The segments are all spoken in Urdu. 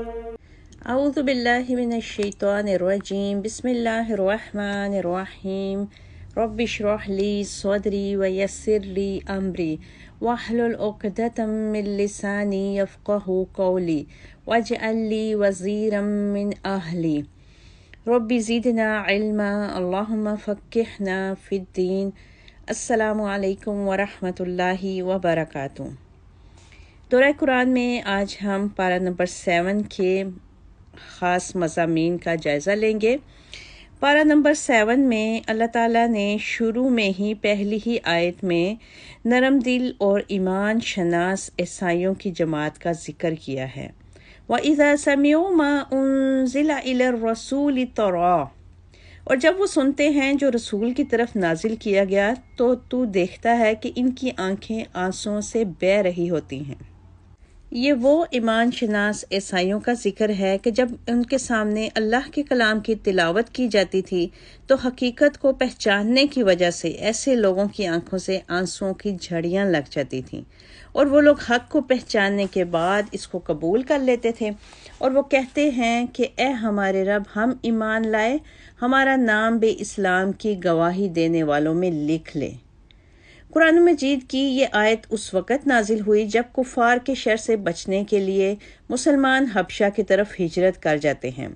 اعوذ باللہ من الشیطان الرجیم بسم اللہ الرحمن الرحیم رب اشرح لی صدری ویسر لی امری واحلل عقدۃ من لسانی یفقہوا قولی واجعل لی وزیرا من اہلی رب زدنا علما اللہم فقہنا فی الدین۔ السلام علیکم ورحمۃ اللہ وبرکاتہ۔ دورہ قرآن میں آج ہم پارہ نمبر 7 کے خاص مضامین کا جائزہ لیں گے۔ پارہ نمبر 7 میں اللہ تعالیٰ نے شروع میں ہی پہلی ہی آیت میں نرم دل اور ایمان شناس عیسائیوں کی جماعت کا ذکر کیا ہے۔ وَإِذَا سَمِعُوا مَا أُنزِلَ إِلَى الرَّسُولِ تَرَىٰ، اور جب وہ سنتے ہیں جو رسول کی طرف نازل کیا گیا تو دیکھتا ہے کہ ان کی آنکھیں آنسوؤں سے بہہ رہی ہوتی ہیں۔ یہ وہ ایمان شناس عیسائیوں کا ذکر ہے کہ جب ان کے سامنے اللہ کے کلام کی تلاوت کی جاتی تھی تو حقیقت کو پہچاننے کی وجہ سے ایسے لوگوں کی آنکھوں سے آنسوؤں کی جھڑیاں لگ جاتی تھیں، اور وہ لوگ حق کو پہچاننے کے بعد اس کو قبول کر لیتے تھے، اور وہ کہتے ہیں کہ اے ہمارے رب، ہم ایمان لائے، ہمارا نام بھی اسلام کی گواہی دینے والوں میں لکھ لے۔ قرآن مجید کی یہ آیت اس وقت نازل ہوئی جب کفار کے شر سے بچنے کے لیے مسلمان حبشہ کی طرف ہجرت کر جاتے ہیں۔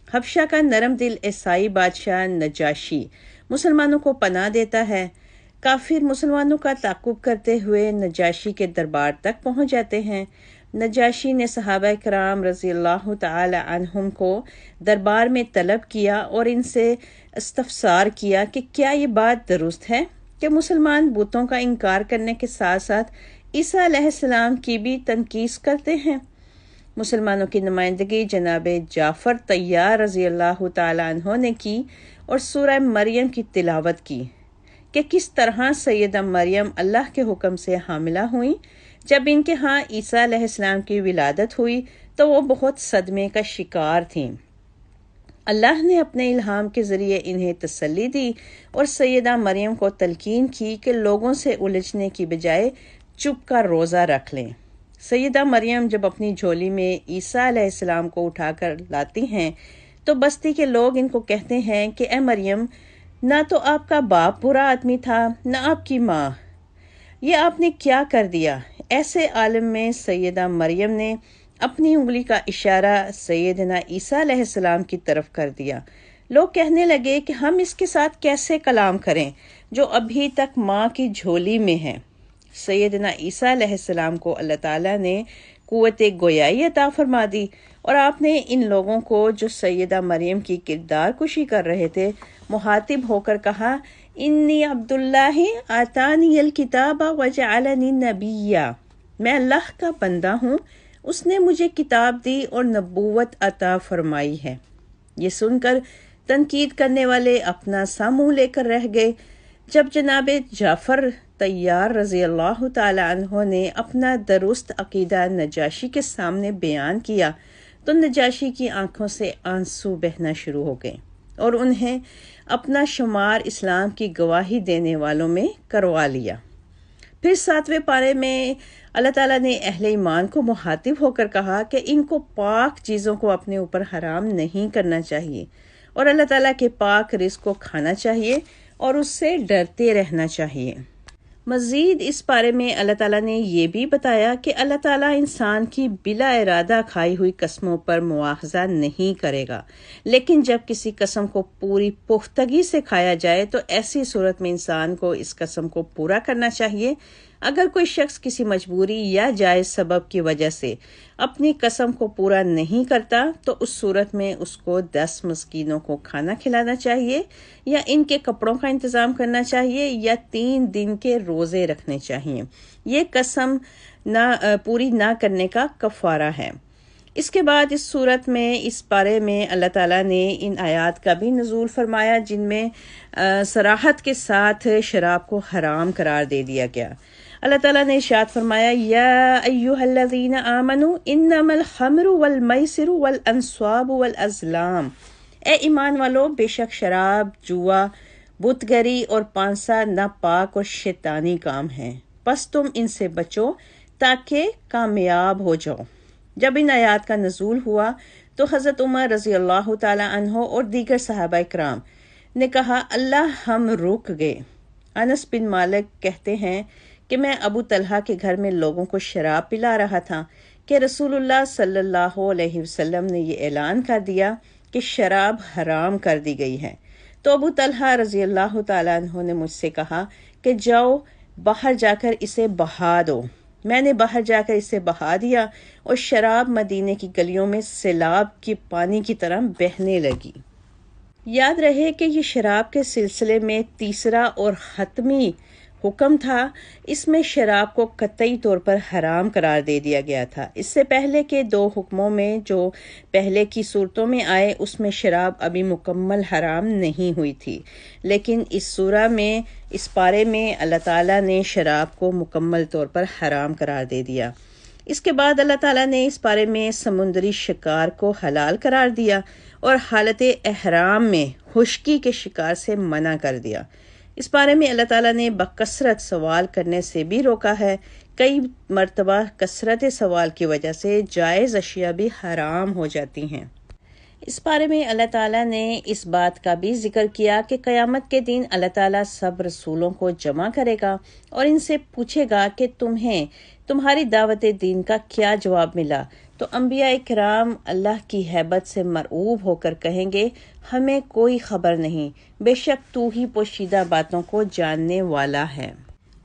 حبشہ کا نرم دل عیسائی بادشاہ نجاشی مسلمانوں کو پناہ دیتا ہے۔ کافر مسلمانوں کا تعاقب کرتے ہوئے نجاشی کے دربار تک پہنچ جاتے ہیں۔ نجاشی نے صحابہ کرام رضی اللہ تعالی عنہم کو دربار میں طلب کیا اور ان سے استفسار کیا کہ کیا یہ بات درست ہے کہ مسلمان بتوں کا انکار کرنے کے ساتھ ساتھ عیسیٰ علیہ السلام کی بھی تنقید کرتے ہیں۔ مسلمانوں کی نمائندگی جناب جعفر طیار رضی اللہ تعالی عنہ نے کی اور سورہ مریم کی تلاوت کی کہ کس طرح سیدہ مریم اللہ کے حکم سے حاملہ ہوئیں۔ جب ان کے ہاں عیسیٰ علیہ السلام کی ولادت ہوئی تو وہ بہت صدمے کا شکار تھیں۔ اللہ نے اپنے الہام کے ذریعے انہیں تسلی دی اور سیدہ مریم کو تلقین کی کہ لوگوں سے الجھنے کی بجائے چپ کر روزہ رکھ لیں۔ سیدہ مریم جب اپنی جھولی میں عیسیٰ علیہ السلام کو اٹھا کر لاتی ہیں تو بستی کے لوگ ان کو کہتے ہیں کہ اے مریم، نہ تو آپ کا باپ برا آدمی تھا نہ آپ کی ماں، یہ آپ نے کیا کر دیا؟ ایسے عالم میں سیدہ مریم نے اپنی انگلی کا اشارہ سیدنا عیسیٰ علیہ السلام کی طرف کر دیا۔ لوگ کہنے لگے کہ ہم اس کے ساتھ کیسے کلام کریں جو ابھی تک ماں کی جھولی میں ہے۔ سیدنا عیسیٰ علیہ السلام کو اللہ تعالیٰ نے قوت گویائی عطا فرما دی اور آپ نے ان لوگوں کو جو سیدہ مریم کی کردار کشی کر رہے تھے مخاطب ہو کر کہا، انی عبداللہ آتانی الکتاب وجعلنی نبیا، میں اللہ کا بندہ ہوں، اس نے مجھے کتاب دی اور نبوت عطا فرمائی ہے۔ یہ سن کر تنقید کرنے والے اپنا سا منہ لے کر رہ گئے۔ جب جناب جعفر طیار رضی اللہ تعالی عنہ نے اپنا درست عقیدہ نجاشی کے سامنے بیان کیا تو نجاشی کی آنکھوں سے آنسو بہنا شروع ہو گئے اور انہیں اپنا شمار اسلام کی گواہی دینے والوں میں کروا لیا۔ پھر 7ویں پارے میں اللہ تعالیٰ نے اہل ایمان کو مخاطب ہو کر کہا کہ ان کو پاک چیزوں کو اپنے اوپر حرام نہیں کرنا چاہیے اور اللہ تعالیٰ کے پاک رزق کو کھانا چاہیے اور اس سے ڈرتے رہنا چاہیے۔ مزید اس بارے میں اللہ تعالیٰ نے یہ بھی بتایا کہ اللہ تعالیٰ انسان کی بلا ارادہ کھائی ہوئی قسموں پر مواخذہ نہیں کرے گا، لیکن جب کسی قسم کو پوری پختگی سے کھایا جائے تو ایسی صورت میں انسان کو اس قسم کو پورا کرنا چاہیے۔ اگر کوئی شخص کسی مجبوری یا جائز سبب کی وجہ سے اپنی قسم کو پورا نہیں کرتا تو اس صورت میں اس کو 10 مسکینوں کو کھانا کھلانا چاہیے یا ان کے کپڑوں کا انتظام کرنا چاہیے یا 3 دن کے روزے رکھنے چاہیے۔ یہ قسم پوری نہ کرنے کا کفارہ ہے۔ اس کے بعد اس صورت میں اس بارے میں اللہ تعالیٰ نے ان آیات کا بھی نزول فرمایا جن میں صراحت کے ساتھ شراب کو حرام قرار دے دیا گیا۔ اللہ تعالیٰ نے ارشاد فرمایا، یا ایھا الذین آمنوا انما الخمر والمیسر والانصاب والازلام، اے ایمان والو، بے شک شراب، جوا، بت گری اور پانسا ناپاک اور شیطانی کام ہیں، پس تم ان سے بچو تاکہ کامیاب ہو جاؤ۔ جب ان آیات کا نزول ہوا تو حضرت عمر رضی اللہ تعالی عنہ اور دیگر صحابہ کرام نے کہا اللہ ہم رک گئے۔ انس بن مالک کہتے ہیں کہ میں ابو طلحہ کے گھر میں لوگوں کو شراب پلا رہا تھا کہ رسول اللہ صلی اللہ علیہ وسلم نے یہ اعلان کر دیا کہ شراب حرام کر دی گئی ہے۔ تو ابو طلحہ رضی اللہ تعالیٰ عنہ نے مجھ سے کہا کہ جاؤ باہر جا کر اسے بہا دو۔ میں نے باہر جا کر اسے بہا دیا اور شراب مدینے کی گلیوں میں سیلاب کے پانی کی طرح بہنے لگی۔ یاد رہے کہ یہ شراب کے سلسلے میں تیسرا اور حتمی حکم تھا۔ اس میں شراب کو قطعی طور پر حرام قرار دے دیا گیا تھا۔ اس سے پہلے کے 2 حکموں میں جو پہلے کی صورتوں میں آئے اس میں شراب ابھی مکمل حرام نہیں ہوئی تھی، لیکن اس سورہ میں اس پارے میں اللہ تعالیٰ نے شراب کو مکمل طور پر حرام قرار دے دیا۔ اس کے بعد اللہ تعالیٰ نے اس بارے میں سمندری شکار کو حلال قرار دیا اور حالت احرام میں خشکی کے شکار سے منع کر دیا۔ اس بارے میں اللہ تعالیٰ نے بکثرت سوال کرنے سے بھی روکا ہے۔ کئی مرتبہ کثرت سوال کی وجہ سے جائز اشیاء بھی حرام ہو جاتی ہیں۔ اس بارے میں اللہ تعالیٰ نے اس بات کا بھی ذکر کیا کہ قیامت کے دن اللہ تعالیٰ سب رسولوں کو جمع کرے گا اور ان سے پوچھے گا کہ تمہیں تمہاری دعوت دین کا کیا جواب ملا۔ تو انبیاء کرام اللہ کی ہیبت سے مرعوب ہو کر کہیں گے ہمیں کوئی خبر نہیں، بے شک تو ہی پوشیدہ باتوں کو جاننے والا ہے۔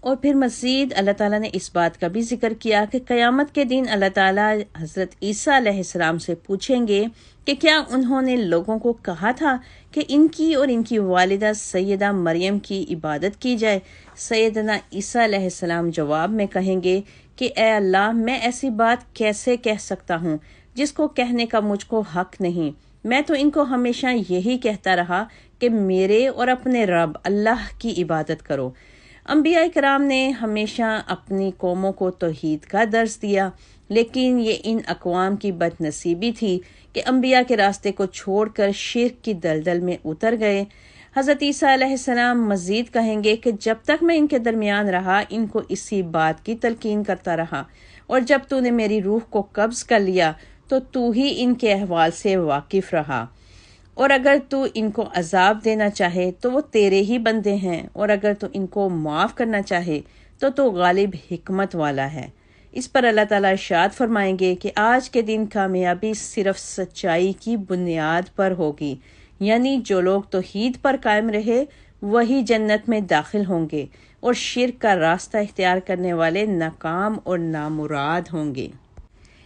اور پھر مزید اللہ تعالیٰ نے اس بات کا بھی ذکر کیا کہ قیامت کے دن اللہ تعالیٰ حضرت عیسیٰ علیہ السلام سے پوچھیں گے کہ کیا انہوں نے لوگوں کو کہا تھا کہ ان کی اور ان کی والدہ سیدہ مریم کی عبادت کی جائے؟ سیدنا عیسیٰ علیہ السلام جواب میں کہیں گے کہ اے اللہ، میں ایسی بات کیسے کہہ سکتا ہوں جس کو کہنے کا مجھ کو حق نہیں۔ میں تو ان کو ہمیشہ یہی کہتا رہا کہ میرے اور اپنے رب اللہ کی عبادت کرو۔ انبیاء کرام نے ہمیشہ اپنی قوموں کو توحید کا درس دیا، لیکن یہ ان اقوام کی بد نصیبی تھی کہ انبیاء کے راستے کو چھوڑ کر شرک کی دلدل میں اتر گئے۔ حضرت عیسیٰ علیہ السلام مزید کہیں گے کہ جب تک میں ان کے درمیان رہا ان کو اسی بات کی تلقین کرتا رہا، اور جب تو نے میری روح کو قبض کر لیا تو ہی ان کے احوال سے واقف رہا، اور اگر تو ان کو عذاب دینا چاہے تو وہ تیرے ہی بندے ہیں، اور اگر تو ان کو معاف کرنا چاہے تو غالب حکمت والا ہے۔ اس پر اللہ تعالیٰ ارشاد فرمائیں گے کہ آج کے دن کامیابی صرف سچائی کی بنیاد پر ہوگی، یعنی جو لوگ توحید پر قائم رہے وہی جنت میں داخل ہوں گے، اور شرک کا راستہ اختیار کرنے والے ناکام اور نامراد ہوں گے۔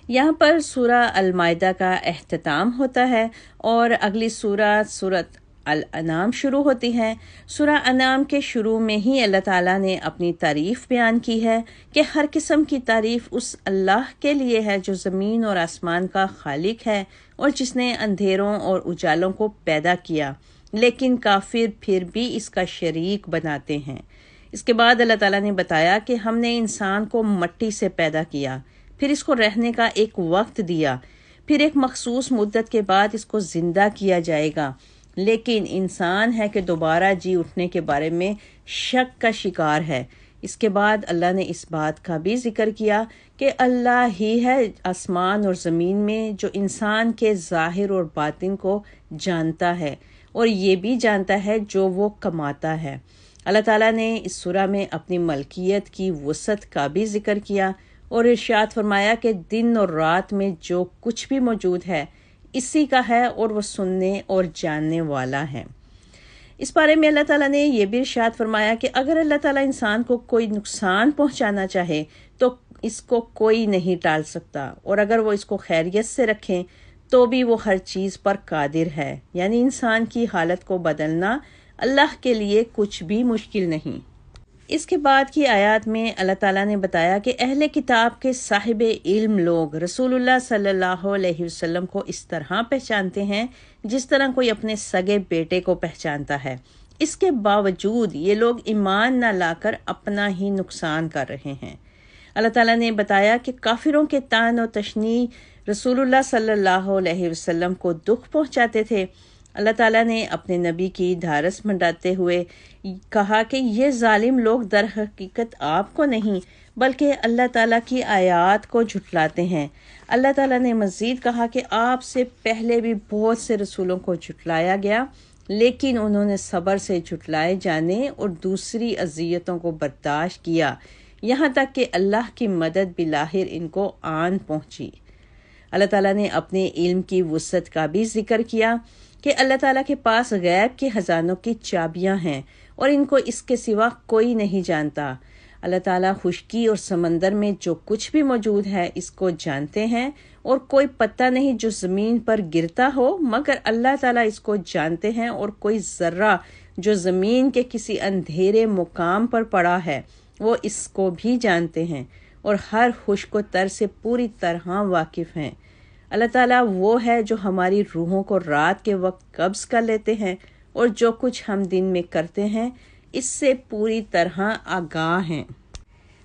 یہاں پر سورہ المائدہ کا اختتام ہوتا ہے اور اگلی سورۃ الانعام شروع ہوتی ہے۔ سورہ انعام کے شروع میں ہی اللہ تعالیٰ نے اپنی تعریف بیان کی ہے کہ ہر قسم کی تعریف اس اللہ کے لیے ہے جو زمین اور آسمان کا خالق ہے اور جس نے اندھیروں اور اجالوں کو پیدا کیا، لیکن کافر پھر بھی اس کا شریک بناتے ہیں۔ اس کے بعد اللہ تعالیٰ نے بتایا کہ ہم نے انسان کو مٹی سے پیدا کیا، پھر اس کو رہنے کا ایک وقت دیا، پھر ایک مخصوص مدت کے بعد اس کو زندہ کیا جائے گا، لیکن انسان ہے کہ دوبارہ جی اٹھنے کے بارے میں شک کا شکار ہے۔ اس کے بعد اللہ نے اس بات کا بھی ذکر کیا کہ اللہ ہی ہے آسمان اور زمین میں جو انسان کے ظاہر اور باطن کو جانتا ہے اور یہ بھی جانتا ہے جو وہ کماتا ہے۔ اللہ تعالیٰ نے اس سورہ میں اپنی ملکیت کی وسعت کا بھی ذکر کیا اور ارشاد فرمایا کہ دن اور رات میں جو کچھ بھی موجود ہے اسی کا ہے اور وہ سننے اور جاننے والا ہے۔ اس بارے میں اللہ تعالیٰ نے یہ بھی ارشاد فرمایا کہ اگر اللہ تعالیٰ انسان کو کوئی نقصان پہنچانا چاہے تو اس کو کوئی نہیں ٹال سکتا، اور اگر وہ اس کو خیریت سے رکھیں تو بھی وہ ہر چیز پر قادر ہے، یعنی انسان کی حالت کو بدلنا اللہ کے لیے کچھ بھی مشکل نہیں۔ اس کے بعد کی آیات میں اللہ تعالیٰ نے بتایا کہ اہل کتاب کے صاحب علم لوگ رسول اللہ صلی اللہ علیہ وسلم کو اس طرح پہچانتے ہیں جس طرح کوئی اپنے سگے بیٹے کو پہچانتا ہے۔ اس کے باوجود یہ لوگ ایمان نہ لا کر اپنا ہی نقصان کر رہے ہیں۔ اللہ تعالیٰ نے بتایا کہ کافروں کے طعن و تشنیع رسول اللہ صلی اللہ علیہ وسلم کو دکھ پہنچاتے تھے۔ اللہ تعالیٰ نے اپنے نبی کی ڈھارس منڈاتے ہوئے کہا کہ یہ ظالم لوگ در حقیقت آپ کو نہیں بلکہ اللہ تعالیٰ کی آیات کو جھٹلاتے ہیں۔ اللہ تعالیٰ نے مزید کہا کہ آپ سے پہلے بھی بہت سے رسولوں کو جھٹلایا گیا، لیکن انہوں نے صبر سے جھٹلائے جانے اور دوسری اذیتوں کو برداشت کیا، یہاں تک کہ اللہ کی مدد بالآخر ان کو آن پہنچی۔ اللہ تعالیٰ نے اپنے علم کی وسعت کا بھی ذکر کیا کہ اللہ تعالیٰ کے پاس غیب کے خزانوں کی چابیاں ہیں اور ان کو اس کے سوا کوئی نہیں جانتا۔ اللہ تعالیٰ خشکی اور سمندر میں جو کچھ بھی موجود ہے اس کو جانتے ہیں، اور کوئی پتا نہیں جو زمین پر گرتا ہو مگر اللہ تعالیٰ اس کو جانتے ہیں، اور کوئی ذرہ جو زمین کے کسی اندھیرے مقام پر پڑا ہے وہ اس کو بھی جانتے ہیں، اور ہر خشک و تر سے پوری طرح واقف ہیں۔ اللہ تعالیٰ وہ ہے جو ہماری روحوں کو رات کے وقت قبض کر لیتے ہیں، اور جو کچھ ہم دن میں کرتے ہیں اس سے پوری طرح آگاہ ہیں۔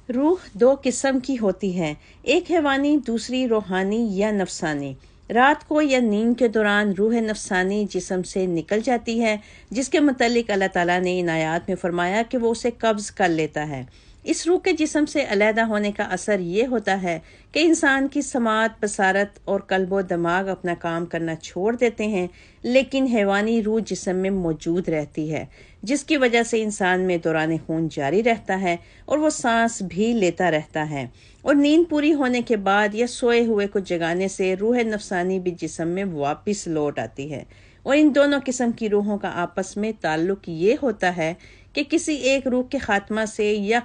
روح دو قسم کی ہوتی ہے، ایک حیوانی، دوسری روحانی یا نفسانی۔ رات کو یا نیند کے دوران روح نفسانی جسم سے نکل جاتی ہے، جس کے متعلق اللہ تعالیٰ نے ان آیات میں فرمایا کہ وہ اسے قبض کر لیتا ہے۔ اس روح کے جسم سے علیحدہ ہونے کا اثر یہ ہوتا ہے کہ انسان کی سماعت، بصارت اور قلب و دماغ اپنا کام کرنا چھوڑ دیتے ہیں، لیکن حیوانی روح جسم میں موجود رہتی ہے، جس کی وجہ سے انسان میں دوران خون جاری رہتا ہے اور وہ سانس بھی لیتا رہتا ہے، اور نیند پوری ہونے کے بعد یا سوئے ہوئے کو جگانے سے روح نفسانی بھی جسم میں واپس لوٹ آتی ہے۔ اور ان دونوں قسم کی روحوں کا آپس میں تعلق یہ ہوتا ہے کہ کسی ایک روح کے خاتمہ سے یا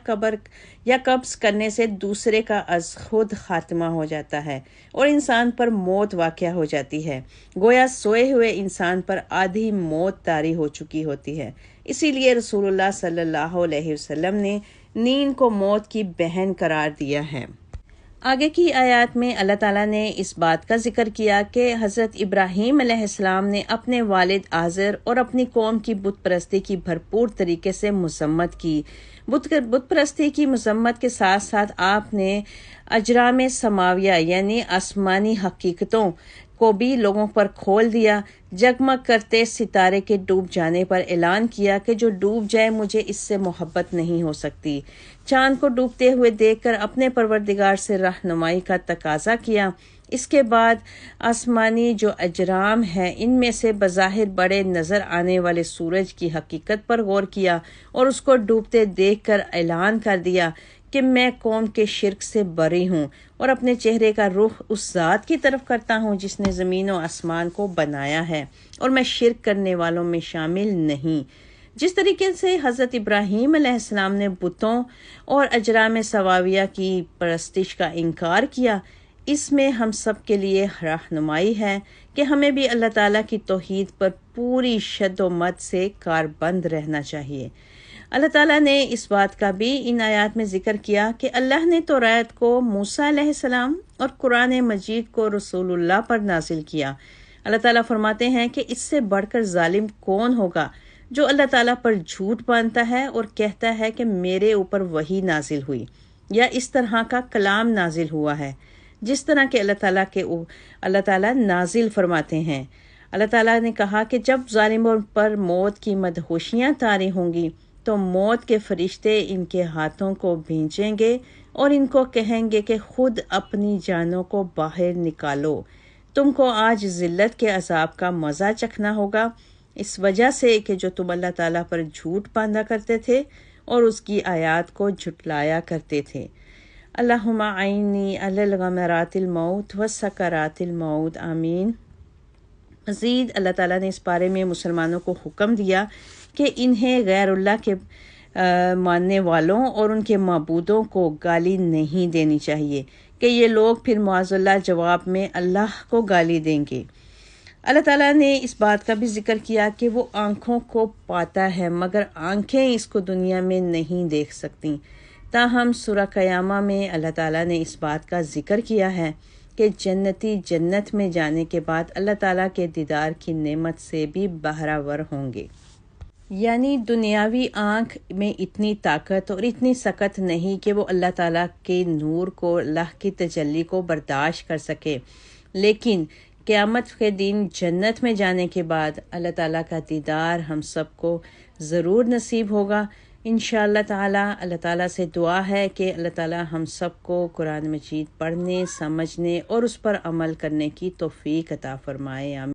قبض کرنے سے دوسرے کا از خود خاتمہ ہو جاتا ہے اور انسان پر موت واقع ہو جاتی ہے، گویا سوئے ہوئے انسان پر آدھی موت طاری ہو چکی ہوتی ہے۔ اسی لیے رسول اللہ صلی اللہ علیہ وسلم نے نیند کو موت کی بہن قرار دیا ہے۔ آگے کی آیات میں اللہ تعالیٰ نے اس بات کا ذکر کیا کہ حضرت ابراہیم علیہ السلام نے اپنے والد آزر اور اپنی قوم کی بت پرستی کی بھرپور طریقے سے مذمت کی۔ بت پرستی کی مذمت کے ساتھ ساتھ آپ نے اجرام سماویہ یعنی آسمانی حقیقتوں کو بھی لوگوں پر کھول دیا۔ جگمگ کرتے ستارے کے ڈوب جانے پر اعلان کیا کہ جو ڈوب جائے مجھے اس سے محبت نہیں ہو سکتی۔ چاند کو ڈوبتے ہوئے دیکھ کر اپنے پروردگار سے رہنمائی کا تقاضا کیا۔ اس کے بعد آسمانی جو اجرام ہیں ان میں سے بظاہر بڑے نظر آنے والے سورج کی حقیقت پر غور کیا اور اس کو ڈوبتے دیکھ کر اعلان کر دیا کہ میں قوم کے شرک سے بری ہوں اور اپنے چہرے کا رخ اس ذات کی طرف کرتا ہوں جس نے زمین و آسمان کو بنایا ہے، اور میں شرک کرنے والوں میں شامل نہیں۔ جس طریقے سے حضرت ابراہیم علیہ السلام نے بتوں اور اجرام سماویہ کی پرستش کا انکار کیا، اس میں ہم سب کے لیے رہنمائی ہے کہ ہمیں بھی اللہ تعالیٰ کی توحید پر پوری شد و مد سے کاربند رہنا چاہیے۔ اللہ تعالیٰ نے اس بات کا بھی ان آیات میں ذکر کیا کہ اللہ نے توریت کو موسیٰ علیہ السلام اور قرآن مجید کو رسول اللہ پر نازل کیا۔ اللہ تعالیٰ فرماتے ہیں کہ اس سے بڑھ کر ظالم کون ہوگا جو اللہ تعالیٰ پر جھوٹ باندھتا ہے اور کہتا ہے کہ میرے اوپر وحی نازل ہوئی یا اس طرح کا کلام نازل ہوا ہے، جس طرح کہ اللہ تعالیٰ نازل فرماتے ہیں۔ اللہ تعالیٰ نے کہا کہ جب ظالموں پر موت کی مدہوشیاں طاری ہوں گی تو موت کے فرشتے ان کے ہاتھوں کو بھینچیں گے اور ان کو کہیں گے کہ خود اپنی جانوں کو باہر نکالو، تم کو آج ذلت کے عذاب کا مزہ چکھنا ہوگا، اس وجہ سے کہ جو تم اللہ تعالیٰ پر جھوٹ باندھا کرتے تھے اور اس کی آیات کو جھٹلایا کرتے تھے۔ اللہم اعنی علی الغمرات الموت وسکرات الموت، آمین۔ مزید اللہ تعالیٰ نے اس بارے میں مسلمانوں کو حکم دیا کہ انہیں غیر اللہ کے ماننے والوں اور ان کے معبودوں کو گالی نہیں دینی چاہیے کہ یہ لوگ پھر معاذ اللہ جواب میں اللہ کو گالی دیں گے۔ اللہ تعالیٰ نے اس بات کا بھی ذکر کیا کہ وہ آنکھوں کو پاتا ہے مگر آنکھیں اس کو دنیا میں نہیں دیکھ سکتی۔ تاہم سورہ قیامہ میں اللہ تعالیٰ نے اس بات کا ذکر کیا ہے کہ جنتی جنت میں جانے کے بعد اللہ تعالیٰ کے دیدار کی نعمت سے بھی بہرہ ہوں گے، یعنی دنیاوی آنکھ میں اتنی طاقت اور اتنی سکت نہیں کہ وہ اللہ تعالیٰ کے نور کو، اللہ کی تجلی کو برداشت کر سکے، لیکن قیامت کے دن جنت میں جانے کے بعد اللہ تعالیٰ کا دیدار ہم سب کو ضرور نصیب ہوگا۔ انشاءاللہ تعالی اللہ تعالیٰ سے دعا ہے کہ اللہ تعالیٰ ہم سب کو قرآن مجید پڑھنے، سمجھنے اور اس پر عمل کرنے کی توفیق عطا فرمائے. آمین.